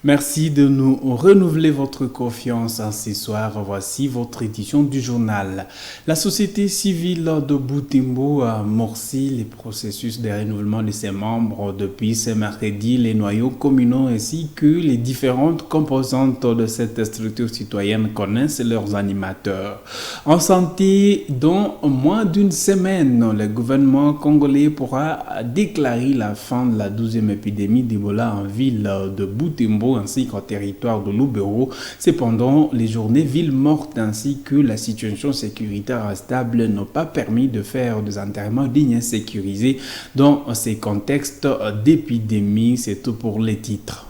Merci de nous renouveler votre confiance ce soir. Voici votre édition du journal. La société civile de Butembo a amorcé les processus de renouvellement de ses membres depuis ce mercredi. Les noyaux communaux ainsi que les différentes composantes de cette structure citoyenne connaissent leurs animateurs. En santé, dans moins d'une semaine, le gouvernement congolais pourra déclarer la fin de la 12e épidémie d'Ebola en ville de Butembo ainsi qu'au territoire de Lubero. Cependant, les journées villes mortes ainsi que la situation sécuritaire instable n'ont pas permis de faire des enterrements dignes et sécurisés dans ces contextes d'épidémie. C'est tout pour les titres.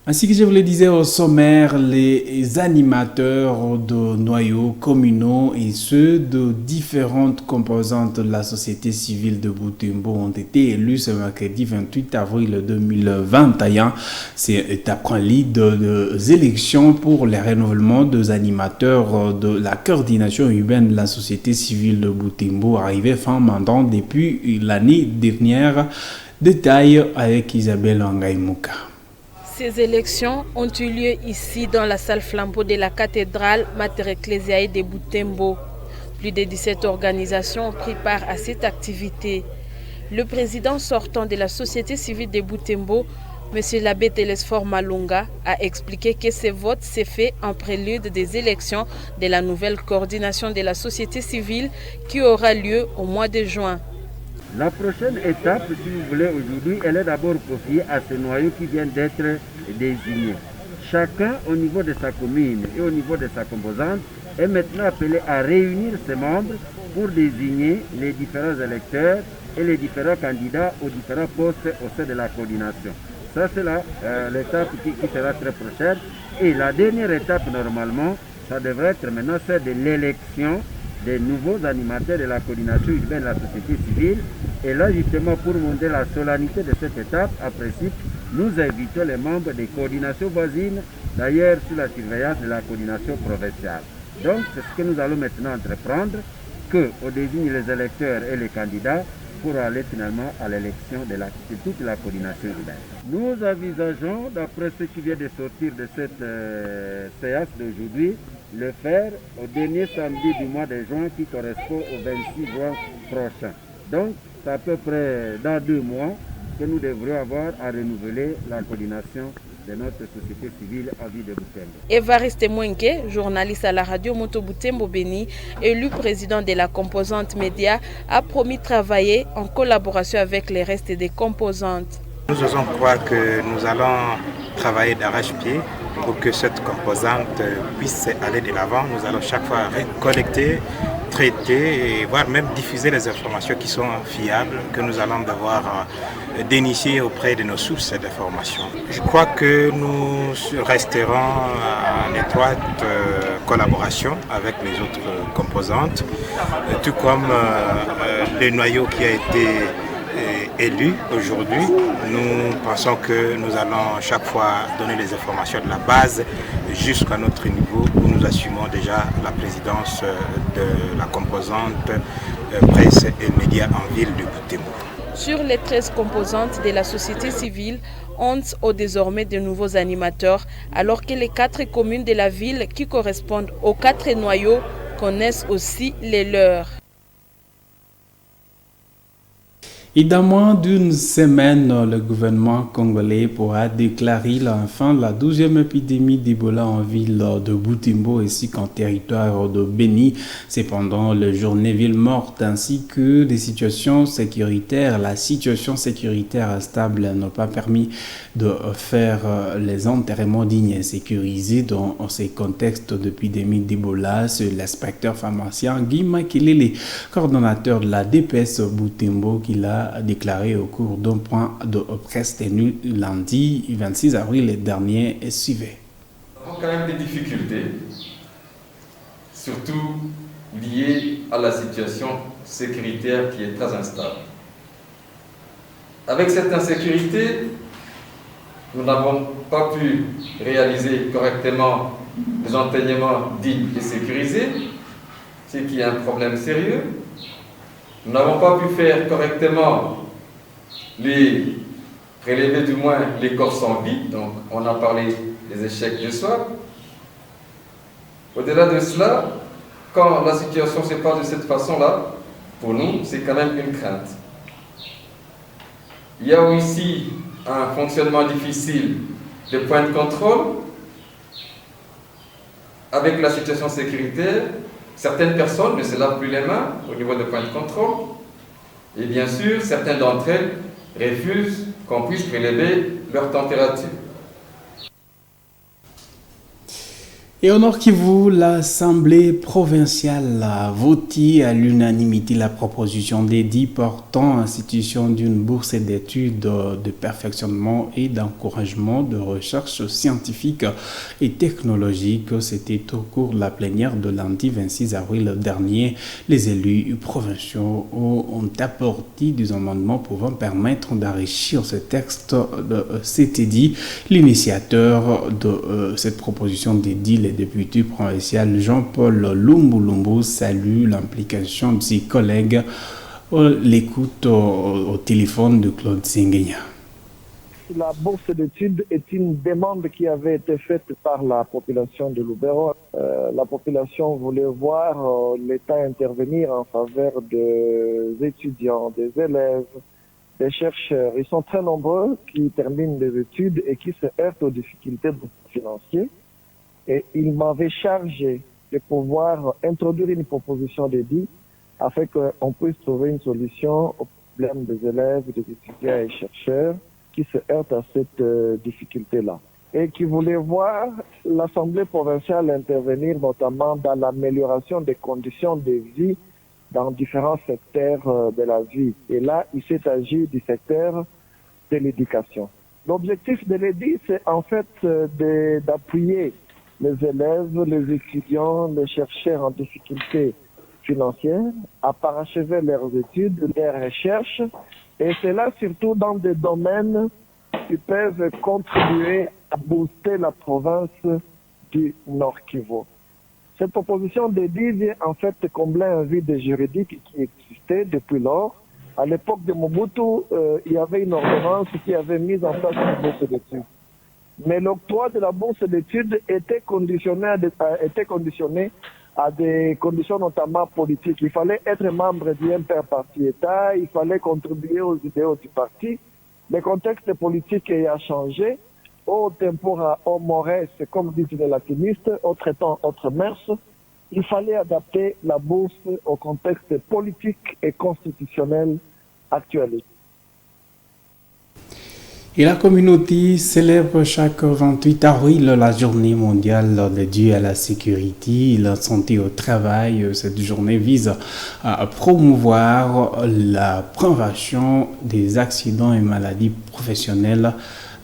Ainsi que je vous le disais au sommaire, les animateurs de noyaux communaux et ceux de différentes composantes de la société civile de Butembo ont été élus ce mercredi 28 avril 2021. C'est après des élections pour le renouvellement des animateurs de la coordination urbaine de la société civile de Butembo arrivé fin mandat depuis l'année dernière. Détail avec Isabelle Angaïmouka. Ces élections ont eu lieu ici dans la salle flambeau de la cathédrale Mater Ecclesiae de Butembo. Plus de 17 organisations ont pris part à cette activité. Le président sortant de la société civile de Butembo, M. l'abbé Telesphore Malunga, a expliqué que ce vote s'est fait en prélude des élections de la nouvelle coordination de la société civile qui aura lieu au mois de juin. La prochaine étape, si vous voulez, aujourd'hui, elle est d'abord confiée à ce noyau qui vient d'être désigné. Chacun, au niveau de sa commune et au niveau de sa composante, est maintenant appelé à réunir ses membres pour désigner les différents électeurs et les différents candidats aux différents postes au sein de la coordination. Ça, c'est l'étape qui sera très prochaine. Et la dernière étape, normalement, ça devrait être maintenant celle de l'élection des nouveaux animateurs de la coordination urbaine de la société civile. Et là, justement, pour montrer la solennité de cette étape, à principe, nous invitons les membres des coordinations voisines, d'ailleurs sous la surveillance de la coordination provinciale. Donc, c'est ce que nous allons maintenant entreprendre, qu'on désigne les électeurs et les candidats pour aller finalement à l'élection de toute la coordination urbaine. Nous envisageons, d'après ce qui vient de sortir de cette séance d'aujourd'hui, le faire au dernier samedi du mois de juin qui correspond au 26 juin prochain. Donc, c'est à peu près dans 2 mois que nous devrions avoir à renouveler la coordination de notre société civile en ville de Butembo. Évariste Mwenke, journaliste à la radio Moto Butembo Béni, élu président de la composante média, a promis travailler en collaboration avec les restes des composantes. Nous osons croire que nous allons travailler d'arrache-pied pour que cette composante puisse aller de l'avant. Nous allons chaque fois collecter, traiter et voire même diffuser les informations qui sont fiables, que nous allons devoir dénicher auprès de nos sources d'informations. Je crois que nous resterons en étroite collaboration avec les autres composantes, tout comme le noyau qui a été élu aujourd'hui. Nous pensons que nous allons chaque fois donner les informations de la base jusqu'à notre niveau où nous assumons déjà la présidence de la composante presse et médias en ville de Butembo. Sur les 13 composantes de la société civile, 11 ont désormais de nouveaux animateurs, alors que les 4 communes de la ville qui correspondent aux 4 noyaux connaissent aussi les leurs. Et dans moins d'une semaine, le gouvernement congolais pourra déclarer la fin de la 12e épidémie d'Ebola en ville de Butembo ainsi qu'en territoire de Béni. Cependant, les journées villes mortes ainsi que des situations sécuritaires, la situation sécuritaire instable n'a pas permis de faire les enterrements dignes et sécurisés dans ces contextes d'épidémie d'Ebola. C'est l'inspecteur pharmacien Guy Makelele, coordonnateur de la DPS Butembo, qui l'a déclaré au cours d'un point de presse tenu lundi 26 avril dernier et suivait. Nous avons quand même des difficultés, surtout liées à la situation sécuritaire qui est très instable. Avec cette insécurité, nous n'avons pas pu réaliser correctement des enseignements dignes et sécurisés, ce qui est un problème sérieux. Nous n'avons pas pu faire correctement les prélever du moins les corps sans vie, donc on a parlé des échecs de soi. Au-delà de cela, quand la situation se passe de cette façon-là, pour nous, c'est quand même une crainte. Il y a aussi un fonctionnement difficile des points de contrôle. Avec la situation sécuritaire, certaines personnes ne se lavent plus les mains au niveau des points de contrôle. Et bien sûr, certaines d'entre elles refusent qu'on puisse prélever leur température. Et au Nord Kivu, l'Assemblée provinciale a voté à l'unanimité la proposition d'édit portant institution d'une bourse d'études de perfectionnement et d'encouragement de recherche scientifique et technologique. C'était au cours de la plénière de lundi 26 avril dernier. Les élus provinciaux ont apporté des amendements pouvant permettre d'enrichir ce texte de cet édit. L'initiateur de cette proposition d'édit, le député provincial Jean-Paul Lumbu salue l'implication de ses collègues. L'écoute au téléphone de Claude Senghenya. La bourse d'études est une demande qui avait été faite par la population de Lubero. La population voulait voir l'État intervenir en faveur des étudiants, des élèves, des chercheurs. Ils sont très nombreux qui terminent des études et qui se heurtent aux difficultés financières. Et il m'avait chargé de pouvoir introduire une proposition d'édit afin qu'on puisse trouver une solution aux problèmes des élèves, des étudiants et chercheurs qui se heurtent à cette difficulté-là. Et qui voulait voir l'Assemblée provinciale intervenir notamment dans l'amélioration des conditions de vie dans différents secteurs de la vie. Et là, il s'est agi du secteur de l'éducation. L'objectif de l'édit, c'est en fait d'appuyer les élèves, les étudiants, les chercheurs en difficulté financière à parachever leurs études, leurs recherches, et cela surtout dans des domaines qui peuvent contribuer à booster la province du Nord Kivu. Cette proposition d'édit vient en fait combler un vide juridique qui existait depuis lors. À l'époque de Mobutu, il y avait une ordonnance qui avait mis en place une bourse d'études. Mais l'octroi de la bourse d'études était conditionné à des conditions notamment politiques. Il fallait être membre d'un parti État, il fallait contribuer aux idéaux du parti. Le contexte politique a changé. Au tempora, au mores, comme disent les latinistes, autre temps, autre mers. Il fallait adapter la bourse au contexte politique et constitutionnel actuel. Et la communauté célèbre chaque 28 avril la journée mondiale dédiée à la sécurité et la santé au travail. Cette journée vise à promouvoir la prévention des accidents et maladies professionnelles.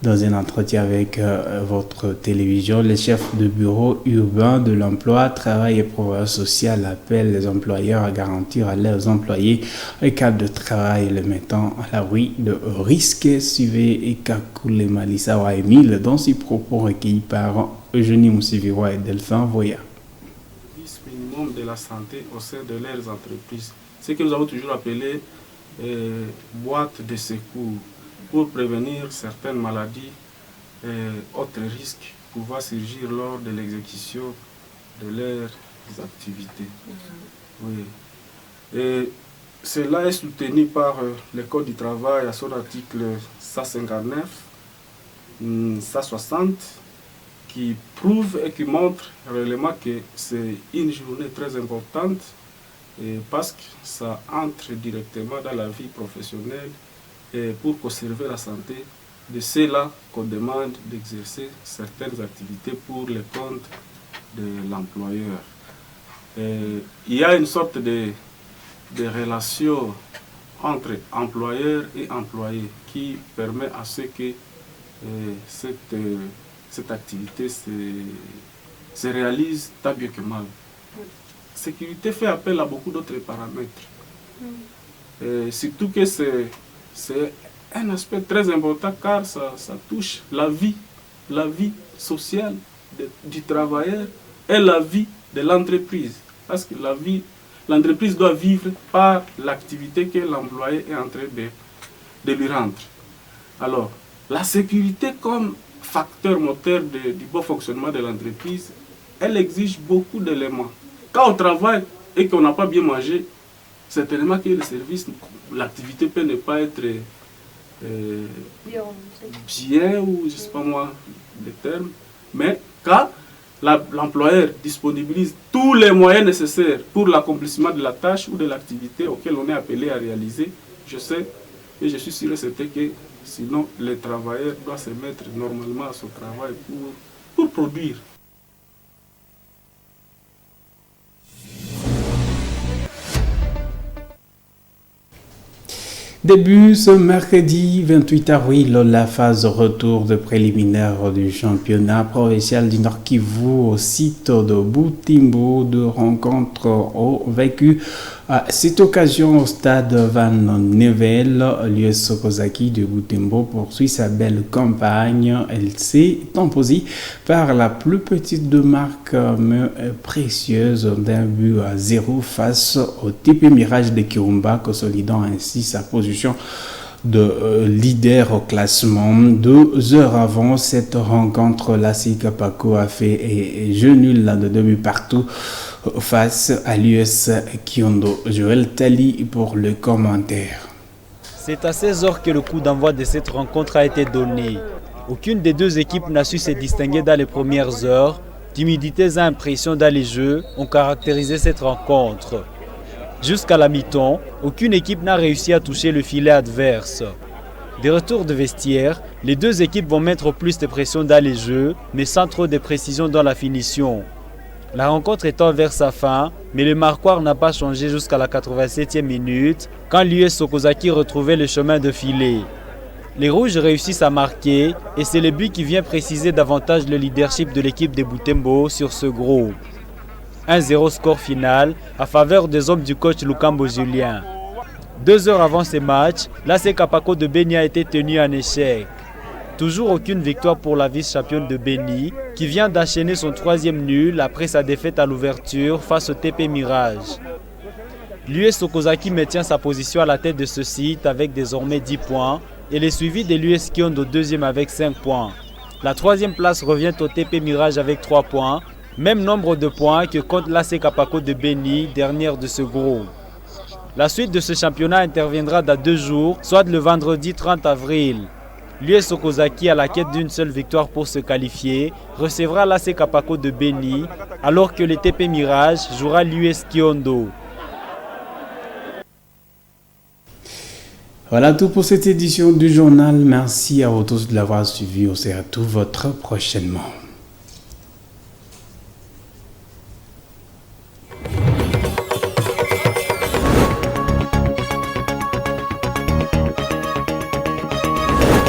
Dans un entretien avec votre télévision, le chef de bureau urbain de l'emploi, travail et progrès social appelle les employeurs à garantir à leurs employés un cadre de travail le mettant à l'abri de risques. Suivez et Kakule Malisawa Emile dans ses propos recueillis par Eugénie Moussiviwa et Delphin Voya. Le service minimum de la santé au sein de leurs entreprises, ce que nous avons toujours appelé boîte de secours, pour prévenir certaines maladies et autres risques pouvant surgir lors de l'exécution de leurs activités. Oui. Et cela est soutenu par le Code du travail à son article 159, 160, qui prouve et qui montre réellement que c'est une journée très importante parce que ça entre directement dans la vie professionnelle. Et pour conserver la santé de ceux-là qu'on demande d'exercer certaines activités pour le compte de l'employeur. Il y a une sorte de relation entre employeur et employé qui permet à ce que cette activité se réalise tant bien que mal. La sécurité fait appel à beaucoup d'autres paramètres. Surtout que c'est un aspect très important car ça touche la vie sociale du travailleur et la vie de l'entreprise. Parce que l'entreprise doit vivre par l'activité que l'employé est en train de lui rendre. Alors, La sécurité comme facteur moteur du bon fonctionnement de l'entreprise, elle exige beaucoup d'éléments. Quand on travaille et qu'on n'a pas bien mangé, certainement que le service, l'activité peut ne pas être bien, ou je ne sais pas moi les termes, mais quand l'employeur disponibilise tous les moyens nécessaires pour l'accomplissement de la tâche ou de l'activité auquel on est appelé à réaliser, je sais et je suis sûr et certain que sinon les travailleurs doivent se mettre normalement à son travail pour produire. Début ce mercredi 28 avril, la phase retour de préliminaire du championnat provincial du Nord Kivu au site de Butembo. De rencontres ont vécu à cette occasion au stade Van Nevel. L'US Kozaki de Butembo poursuit sa belle campagne. Elle s'est imposée par la plus petite de marque mais précieuse d'1-0 face au TP Mirage de Kirumba, consolidant ainsi sa position de leader au classement. 2 heures avant cette rencontre, l'ASI Kapako a fait jeu nul de 2 buts partout face à l'US Kiondo. Joël Tali pour le commentaire. C'est à 16h que le coup d'envoi de cette rencontre a été donné. Aucune des deux équipes n'a su se distinguer dans les premières heures. Timidités et impressions dans les jeux ont caractérisé cette rencontre. Jusqu'à la mi-temps, aucune équipe n'a réussi à toucher le filet adverse. Des retours de vestiaire, les deux équipes vont mettre plus de pression dans les jeux, mais sans trop de précision dans la finition. La rencontre étant vers sa fin, mais le marqueur n'a pas changé jusqu'à la 87e minute, quand l'US Sokozaki retrouvait le chemin de filet. Les Rouges réussissent à marquer, et c'est le but qui vient préciser davantage le leadership de l'équipe de Butembo sur ce groupe. 1-0 score final à faveur des hommes du coach Lukambo Julien. 2 heures avant ce match, l'AC Kapako de Beni a été tenu en échec. Toujours aucune victoire pour la vice-championne de Beni, qui vient d'enchaîner son 3e nul après sa défaite à l'ouverture face au TP Mirage. L'US Sokozaki maintient sa position à la tête de ce site avec désormais 10 points et le suivi de l'US Kiondo 2e avec 5 points. La 3e place revient au TP Mirage avec 3 points, même nombre de points que compte l'AC Kapako de Beni, dernière de ce groupe. La suite de ce championnat interviendra dans 2 jours, soit le vendredi 30 avril. L'US Sokozaki, à la quête d'une seule victoire pour se qualifier, recevra l'AC Kapako de Beni, alors que le TP Mirage jouera l'US Kiondo. Voilà tout pour cette édition du journal. Merci à vous tous de l'avoir suivi. On se retrouve très prochainement.